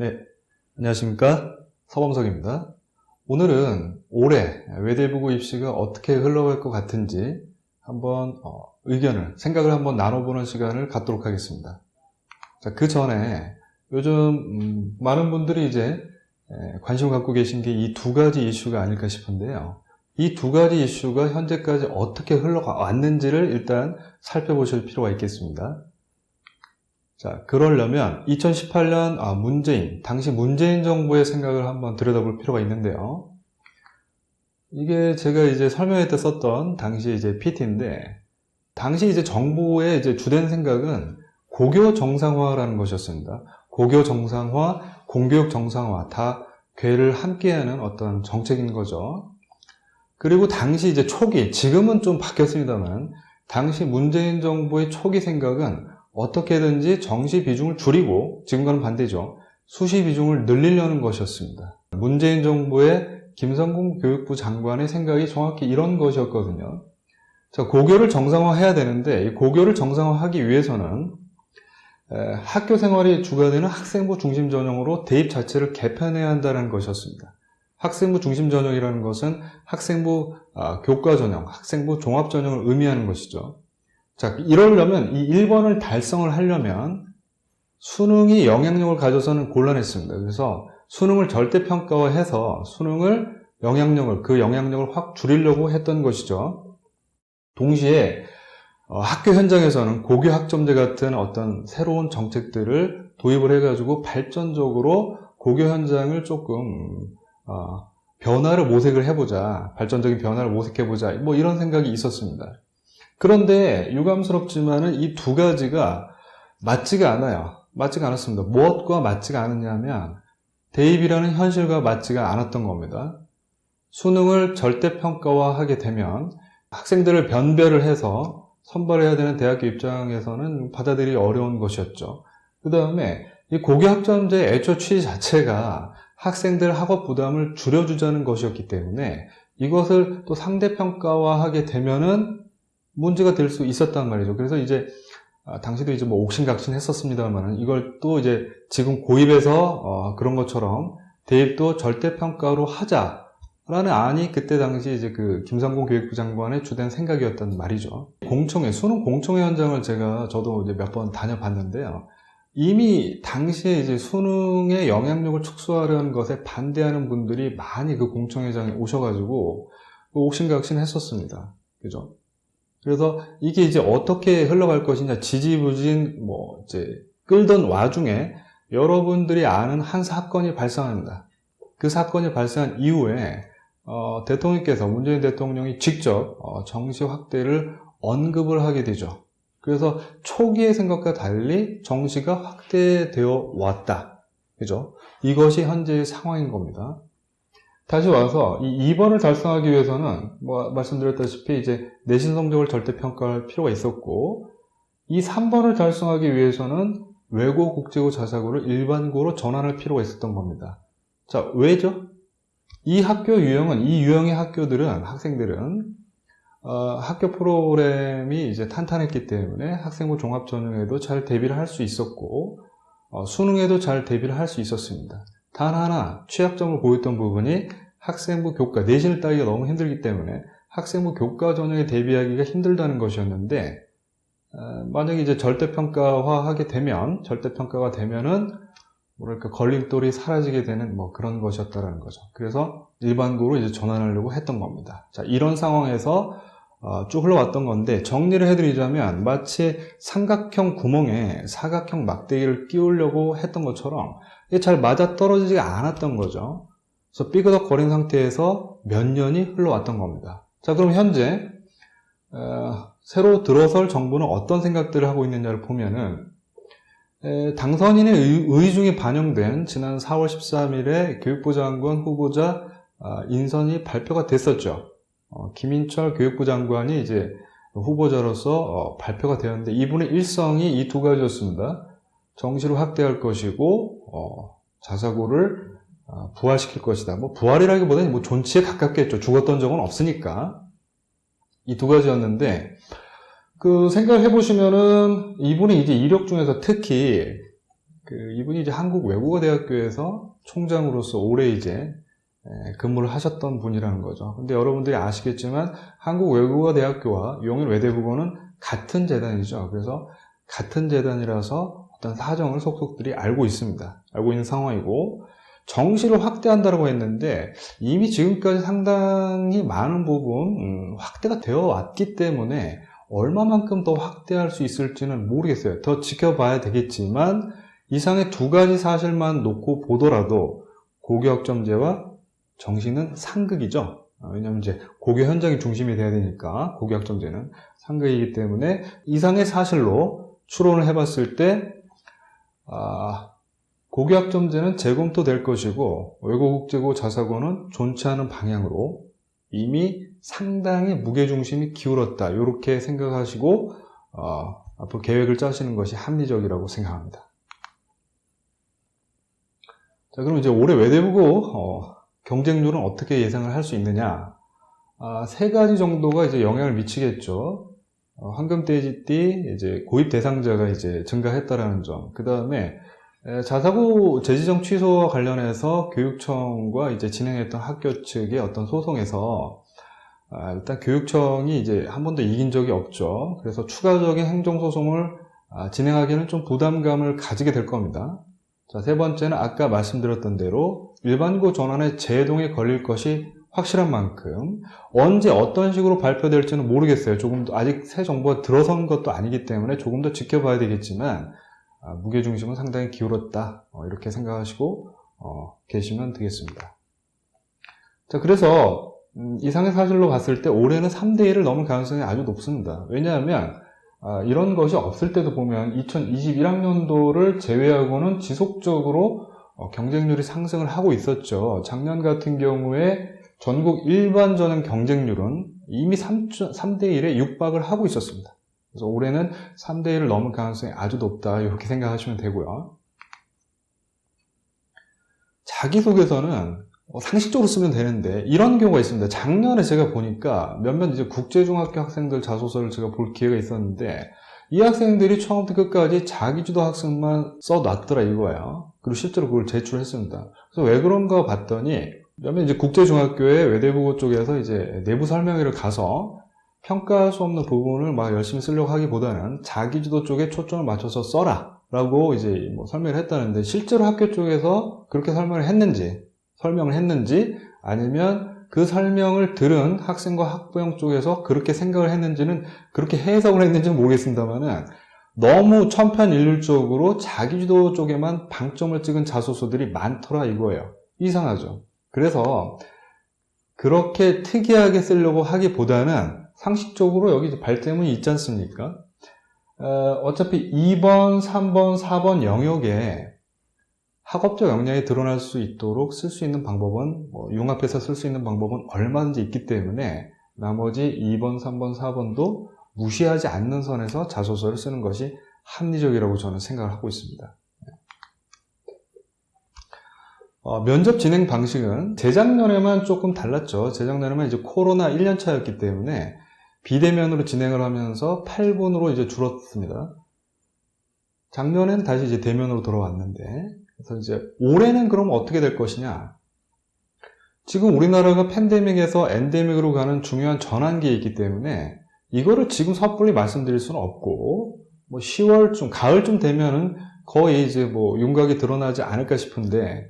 네, 안녕하십니까? 서범석입니다. 오늘은 올해 외대부고 입시가 어떻게 흘러갈 것 같은지 한번 생각을 한번 나눠보는 시간을 갖도록 하겠습니다. 자, 그 전에 요즘 많은 분들이 이제 관심을 갖고 계신 게 이 두 가지 이슈가 아닐까 싶은데요. 이 두 가지 이슈가 현재까지 어떻게 흘러왔는지를 일단 살펴보실 필요가 있겠습니다. 자, 그러려면 2018년 당시 문재인 정부의 생각을 한번 들여다볼 필요가 있는데요. 이게 제가 이제 설명회 때 썼던 당시 이제 PT인데, 당시 이제 정부의 이제 주된 생각은 고교 정상화라는 것이었습니다. 고교 정상화, 공교육 정상화 다 궤를 함께하는 어떤 정책인 거죠. 그리고 당시 이제 초기, 지금은 좀 바뀌었습니다만, 당시 문재인 정부의 초기 생각은 어떻게든지 정시 비중을 줄이고, 지금과는 반대죠. 수시 비중을 늘리려는 것이었습니다. 문재인 정부의 김성근 교육부 장관의 생각이 정확히 이런 것이었거든요. 자, 고교를 정상화해야 되는데, 이 고교를 정상화하기 위해서는 학교 생활이 주가 되는 학생부 중심 전형으로 대입 자체를 개편해야 한다는 것이었습니다. 학생부 중심 전형이라는 것은 학생부 교과 전형, 학생부 종합 전형을 의미하는 것이죠. 자, 이러려면 이 1번을 달성을 하려면 수능이 영향력을 가져서는 곤란했습니다. 그래서 수능을 절대평가화해서 그 영향력을 확 줄이려고 했던 것이죠. 동시에 학교 현장에서는 고교 학점제 같은 어떤 새로운 정책들을 도입을 해가지고 발전적으로 고교 현장을 조금 변화를 모색을 해보자, 발전적인 변화를 모색해보자, 뭐 이런 생각이 있었습니다. 그런데 유감스럽지만은 이 두 가지가 맞지가 않아요. 맞지가 않았습니다. 무엇과 맞지가 않았냐면 대입이라는 현실과 맞지가 않았던 겁니다. 수능을 절대평가화하게 되면 학생들을 변별을 해서 선발해야 되는 대학교 입장에서는 받아들이기 어려운 것이었죠. 그 다음에 이 고교학점제 애초 취지 자체가 학생들 학업 부담을 줄여주자는 것이었기 때문에 이것을 또 상대평가화하게 되면은 문제가 될 수 있었단 말이죠. 그래서 이제 당시도 이제 뭐 옥신각신 했었습니다만은 이걸 또 이제 지금 고입에서 그런 것처럼 대입도 절대평가로 하자라는 안이 그때 당시 이제 그 김성근 교육부 장관의 주된 생각이었단 말이죠. 수능 공청회 현장을 저도 이제 몇 번 다녀봤는데요. 이미 당시에 이제 수능의 영향력을 축소하려는 것에 반대하는 분들이 많이 그 공청회장에 오셔가지고 옥신각신 했었습니다. 그죠? 그래서 이게 이제 어떻게 흘러갈 것이냐, 지지부진 이제 끌던 와중에 여러분들이 아는 한 사건이 발생합니다. 그 사건이 발생한 이후에 문재인 대통령이 직접 정시 확대를 언급을 하게 되죠. 그래서 초기의 생각과 달리 정시가 확대되어 왔다. 그죠? 이것이 현재의 상황인 겁니다. 다시 와서 이 2번을 달성하기 위해서는 말씀드렸다시피 이제 내신 성적을 절대평가할 필요가 있었고, 이 3번을 달성하기 위해서는 외고, 국제고, 자사고를 일반고로 전환할 필요가 있었던 겁니다. 자, 왜죠? 이 유형의 학생들은 학교 프로그램이 이제 탄탄했기 때문에 학생부 종합 전형에도 잘 대비를 할 수 있었고, 수능에도 잘 대비를 할 수 있었습니다. 단 하나 취약점을 보였던 부분이 학생부 교과, 내신을 따기가 너무 힘들기 때문에 학생부 교과 전형에 대비하기가 힘들다는 것이었는데, 만약에 이제 절대평가가 되면은 걸림돌이 사라지게 되는 그런 것이었다라는 거죠. 그래서 일반고로 이제 전환하려고 했던 겁니다. 자, 이런 상황에서 쭉 흘러왔던 건데, 정리를 해드리자면 마치 삼각형 구멍에 사각형 막대기를 끼우려고 했던 것처럼 이게 잘 맞아떨어지지 않았던 거죠. 그래서 삐그덕거린 상태에서 몇 년이 흘러왔던 겁니다. 자, 그럼 현재 새로 들어설 정부는 어떤 생각들을 하고 있느냐를 보면은, 당선인의 의중이 반영된 지난 4월 13일에 교육부 장관 후보자 인선이 발표가 됐었죠. 김인철 교육부 장관이 이제 후보자로서 발표가 되었는데, 이분의 일성이 이 두 가지였습니다. 정시를 확대할 것이고, 자사고를 부활시킬 것이다. 부활이라기보다는 존치에 가깝겠죠. 죽었던 적은 없으니까. 이 두 가지였는데, 생각을 해보시면은, 이분의 이제 이력 중에서 특히 이분이 이제 한국외국어대학교에서 총장으로서 오래 이제 근무를 하셨던 분이라는 거죠. 근데 여러분들이 아시겠지만 한국외국어대학교와 용인외대부고는 같은 재단이죠. 그래서 같은 재단이라서 어떤 사정을 속속들이 알고 있습니다. 알고 있는 상황이고, 정시를 확대한다고 했는데 이미 지금까지 상당히 많은 부분 확대가 되어 왔기 때문에 얼마만큼 더 확대할 수 있을지는 모르겠어요. 더 지켜봐야 되겠지만 이상의 두 가지 사실만 놓고 보더라도 고교학점제와 정시는 상극이죠. 왜냐하면 이제 고교 현장이 중심이 돼야 되니까 고교학점제는 상극이기 때문에 이상의 사실로 추론을 해봤을 때 고교학점제는 재검토될 것이고 외고국제고 자사고는 존치 않은 방향으로 이미 상당히 무게중심이 기울었다. 이렇게 생각하시고 앞으로 계획을 짜시는 것이 합리적이라고 생각합니다. 자, 그럼 이제 올해 외대부고 경쟁률은 어떻게 예상을 할 수 있느냐? 세 가지 정도가 이제 영향을 미치겠죠. 황금돼지띠 이제 고입 대상자가 이제 증가했다라는 점. 그 다음에 자사고 재지정 취소와 관련해서 교육청과 이제 진행했던 학교 측의 어떤 소송에서 일단 교육청이 이제 한 번도 이긴 적이 없죠. 그래서 추가적인 행정소송을 진행하기에는 좀 부담감을 가지게 될 겁니다. 자, 세 번째는 아까 말씀드렸던 대로 일반고 전환의 제동에 걸릴 것이 확실한 만큼 언제 어떤 식으로 발표될지는 모르겠어요. 조금 더 아직 새 정보가 들어선 것도 아니기 때문에 조금 더 지켜봐야 되겠지만 무게중심은 상당히 기울었다. 이렇게 생각하시고 계시면 되겠습니다. 자, 그래서 이상의 사실로 봤을 때 올해는 3대1을 넘을 가능성이 아주 높습니다. 왜냐하면 이런 것이 없을 때도 보면 2021학년도를 제외하고는 지속적으로 경쟁률이 상승을 하고 있었죠. 작년 같은 경우에 전국 일반 전형 경쟁률은 이미 3대1에 육박을 하고 있었습니다. 그래서 올해는 3대1을 넘을 가능성이 아주 높다. 이렇게 생각하시면 되고요. 자기소개서는 상식적으로 쓰면 되는데 이런 경우가 있습니다. 작년에 제가 보니까 몇몇 이제 국제중학교 학생들 자소서를 제가 볼 기회가 있었는데 이 학생들이 처음부터 끝까지 자기주도 학습만 써놨더라 이거예요. 그리고 실제로 그걸 제출했습니다. 그래서 왜 그런가 봤더니 몇몇 이제 국제중학교의 외대부고 쪽에서 이제 내부 설명회를 가서 평가할 수 없는 부분을 막 열심히 쓰려고 하기보다는 자기주도 쪽에 초점을 맞춰서 써라 라고 이제 뭐 설명을 했다는데 실제로 학교 쪽에서 그렇게 설명을 했는지 아니면 그 설명을 들은 학생과 학부형 쪽에서 그렇게 생각을 했는지는 그렇게 해석을 했는지는 모르겠습니다만은 너무 천편일률적으로 자기주도 쪽에만 방점을 찍은 자소서들이 많더라 이거예요. 이상하죠. 그래서 그렇게 특이하게 쓰려고 하기보다는 상식적으로 여기 발제문이 있지 않습니까? 어차피 2번, 3번, 4번 영역에 학업적 역량이 드러날 수 있도록 쓸 수 있는 방법은 융합해서 쓸 수 있는 방법은 얼마든지 있기 때문에 나머지 2번, 3번, 4번도 무시하지 않는 선에서 자소서를 쓰는 것이 합리적이라고 저는 생각을 하고 있습니다. 면접 진행 방식은 재작년에만 조금 달랐죠. 재작년에만 이제 코로나 1년차였기 때문에 비대면으로 진행을 하면서 8분으로 이제 줄었습니다. 작년엔 다시 이제 대면으로 돌아왔는데, 그래서 이제 올해는 그럼 어떻게 될 것이냐? 지금 우리나라가 팬데믹에서 엔데믹으로 가는 중요한 전환기에 있기 때문에 이거를 지금 섣불리 말씀드릴 수는 없고, 뭐 10월쯤, 가을쯤 되면은 거의 이제 뭐 윤곽이 드러나지 않을까 싶은데,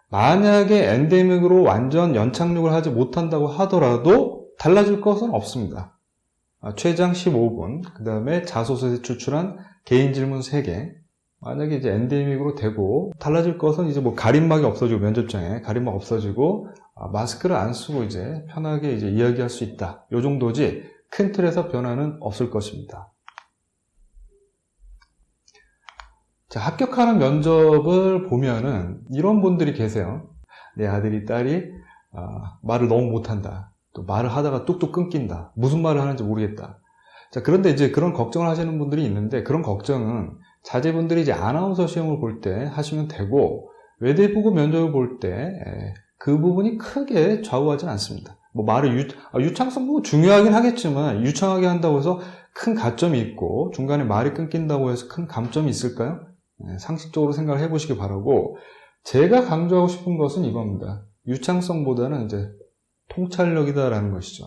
만약에 엔데믹으로 완전 연착륙을 하지 못한다고 하더라도 달라질 것은 없습니다. 최장 15분, 그 다음에 자소서에 추출한 개인 질문 3개. 만약에 이제 엔데믹으로 되고 달라질 것은 이제 뭐 가림막이 없어지고 면접장에 가림막 없어지고 마스크를 안 쓰고 이제 편하게 이제 이야기할 수 있다. 요 정도지 큰 틀에서 변화는 없을 것입니다. 자, 합격하는 면접을 보면은 이런 분들이 계세요. 내 아들이 딸이 말을 너무 못한다. 또 말을 하다가 뚝뚝 끊긴다. 무슨 말을 하는지 모르겠다. 자, 그런데 이제 그런 걱정을 하시는 분들이 있는데 그런 걱정은 자제분들이 이제 아나운서 시험을 볼 때 하시면 되고 외대부고 면접을 볼 때 그 부분이 크게 좌우하지는 않습니다. 뭐 말을 유창성 뭐 중요하긴 하겠지만 유창하게 한다고 해서 큰 가점이 있고 중간에 말이 끊긴다고 해서 큰 감점이 있을까요? 상식적으로 생각을 해보시기 바라고, 제가 강조하고 싶은 것은 이겁니다. 유창성보다는 이제 통찰력이다라는 것이죠.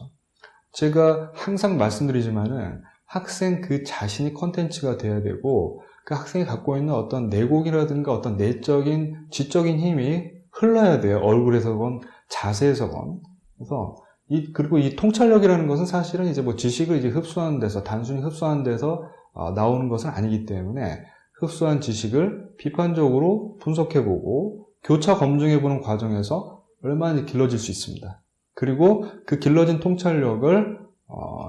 제가 항상 말씀드리지만은 학생 그 자신이 컨텐츠가 돼야 되고, 그 학생이 갖고 있는 어떤 내공이라든가 어떤 내적인 지적인 힘이 흘러야 돼요. 얼굴에서건 자세에서건. 그래서 그리고 이 통찰력이라는 것은 사실은 이제 뭐 지식을 이제 흡수하는 데서, 단순히 흡수하는 데서 나오는 것은 아니기 때문에, 흡수한 지식을 비판적으로 분석해보고 교차 검증해보는 과정에서 얼마나 길러질 수 있습니다. 그리고 그 길러진 통찰력을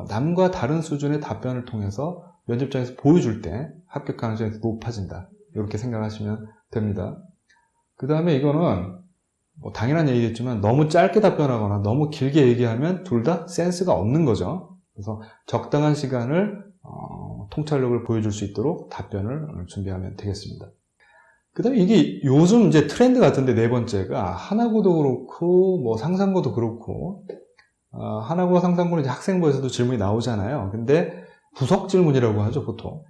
남과 다른 수준의 답변을 통해서 면접장에서 보여줄 때 합격 가능성이 높아진다. 이렇게 생각하시면 됩니다. 그 다음에 이거는 뭐 당연한 얘기겠지만 너무 짧게 답변하거나 너무 길게 얘기하면 둘 다 센스가 없는 거죠. 그래서 적당한 시간을 통찰력을 보여줄 수 있도록 답변을 준비하면 되겠습니다. 그 다음에 이게 요즘 이제 트렌드 같은데, 네 번째가 하나고도 그렇고 뭐 상상고도 그렇고, 하나고와 상상고는 이제 학생부에서도 질문이 나오잖아요. 근데 구석 질문이라고 하죠, 보통.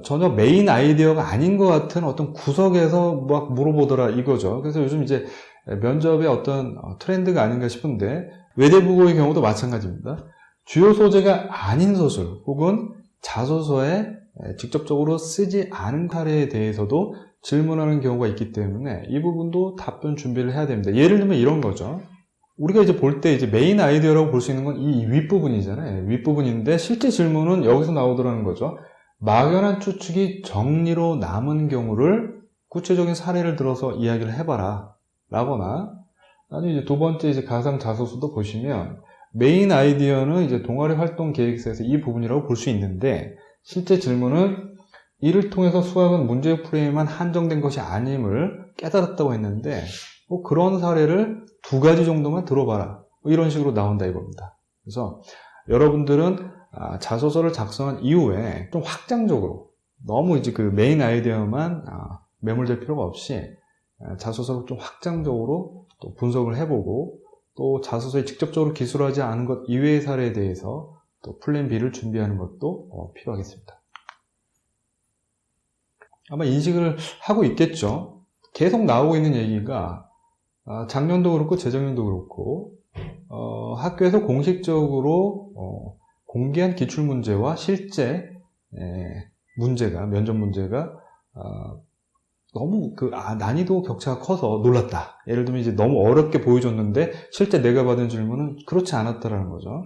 전혀 메인 아이디어가 아닌 것 같은 어떤 구석에서 막 물어보더라 이거죠. 그래서 요즘 이제 면접의 어떤 트렌드가 아닌가 싶은데, 외대부고의 경우도 마찬가지입니다. 주요 소재가 아닌 소설 혹은 자소서에 직접적으로 쓰지 않은 사례에 대해서도 질문하는 경우가 있기 때문에 이 부분도 답변 준비를 해야 됩니다. 예를 들면 이런 거죠. 우리가 이제 볼 때 이제 메인 아이디어라고 볼 수 있는 건 이 윗부분이잖아요. 윗부분인데 실제 질문은 여기서 나오더라는 거죠. 막연한 추측이 정리로 남은 경우를 구체적인 사례를 들어서 이야기를 해봐라 라거나, 아니면 이제 두 번째 이제 가상 자소서도 보시면 메인 아이디어는 이제 동아리 활동 계획서에서 이 부분이라고 볼 수 있는데, 실제 질문은 이를 통해서 수학은 문제 프레임만 한정된 것이 아님을 깨달았다고 했는데, 뭐 그런 사례를 두 가지 정도만 들어봐라, 뭐 이런 식으로 나온다 이겁니다. 그래서 여러분들은 자소서를 작성한 이후에 좀 확장적으로, 너무 이제 그 메인 아이디어만 매몰될 필요가 없이 자소서를 좀 확장적으로 또 분석을 해보고, 또 자소서에 직접적으로 기술하지 않은 것 이외의 사례에 대해서 또 플랜 B를 준비하는 것도 필요하겠습니다. 아마 인식을 하고 있겠죠. 계속 나오고 있는 얘기가 작년도 그렇고 재작년도 그렇고 학교에서 공식적으로 공개한 기출문제와 실제 문제가, 면접 문제가 너무 난이도 격차가 커서 놀랐다. 예를 들면 이제 너무 어렵게 보여줬는데 실제 내가 받은 질문은 그렇지 않았다라는 거죠.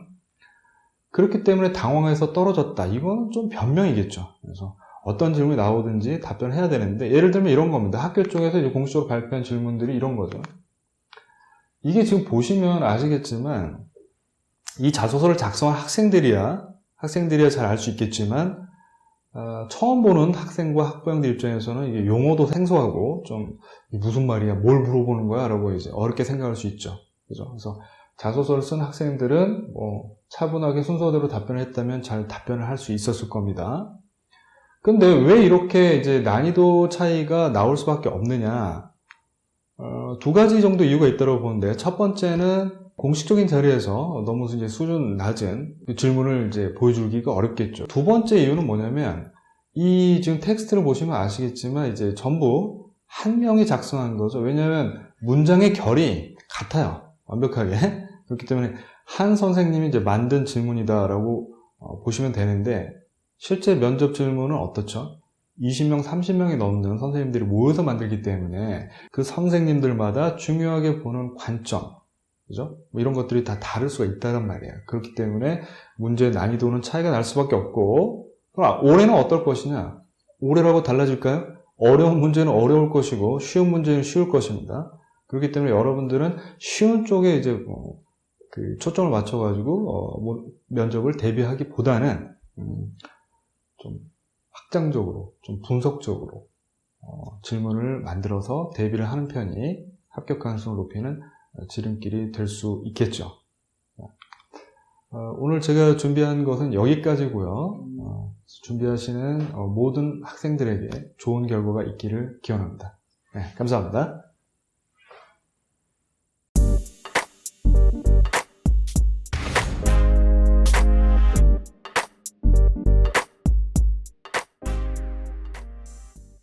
그렇기 때문에 당황해서 떨어졌다. 이건 좀 변명이겠죠. 그래서 어떤 질문이 나오든지 답변해야 되는데, 예를 들면 이런 겁니다. 학교 쪽에서 이제 공식적으로 발표한 질문들이 이런 거죠. 이게 지금 보시면 아시겠지만 이 자소서를 작성한 학생들이야 잘 알 수 있겠지만, 처음 보는 학생과 학부형들 입장에서는 이게 용어도 생소하고 좀 무슨 말이야, 뭘 물어보는 거야 라고 이제 어렵게 생각할 수 있죠. 그죠? 그래서 자소서를 쓴 학생들은 뭐 차분하게 순서대로 답변을 했다면 잘 답변을 할 수 있었을 겁니다. 근데 왜 이렇게 이제 난이도 차이가 나올 수밖에 없느냐? 두 가지 정도 이유가 있다고 보는데, 첫 번째는 공식적인 자리에서 너무 이제 수준 낮은 질문을 이제 보여주기가 어렵겠죠. 두 번째 이유는 뭐냐면, 이 지금 텍스트를 보시면 아시겠지만 이제 전부 한 명이 작성한 거죠. 왜냐하면 문장의 결이 같아요. 완벽하게. 그렇기 때문에 한 선생님이 이제 만든 질문이다라고 보시면 되는데, 실제 면접 질문은 어떻죠? 20명, 30명이 넘는 선생님들이 모여서 만들기 때문에 그 선생님들마다 중요하게 보는 관점, 그죠? 뭐 이런 것들이 다 다를 수가 있다는 말이에요. 그렇기 때문에 문제의 난이도는 차이가 날 수밖에 없고, 그럼 올해는 어떨 것이냐? 올해라고 달라질까요? 어려운 문제는 어려울 것이고 쉬운 문제는 쉬울 것입니다. 그렇기 때문에 여러분들은 쉬운 쪽에 이제 초점을 맞춰가지고 면접을 대비하기보다는 좀 확장적으로, 좀 분석적으로 질문을 만들어서 대비를 하는 편이 합격 가능성을 높이는 지름길이 될 수 있겠죠. 오늘 제가 준비한 것은 여기까지고요. 준비하시는 모든 학생들에게 좋은 결과가 있기를 기원합니다. 네, 감사합니다.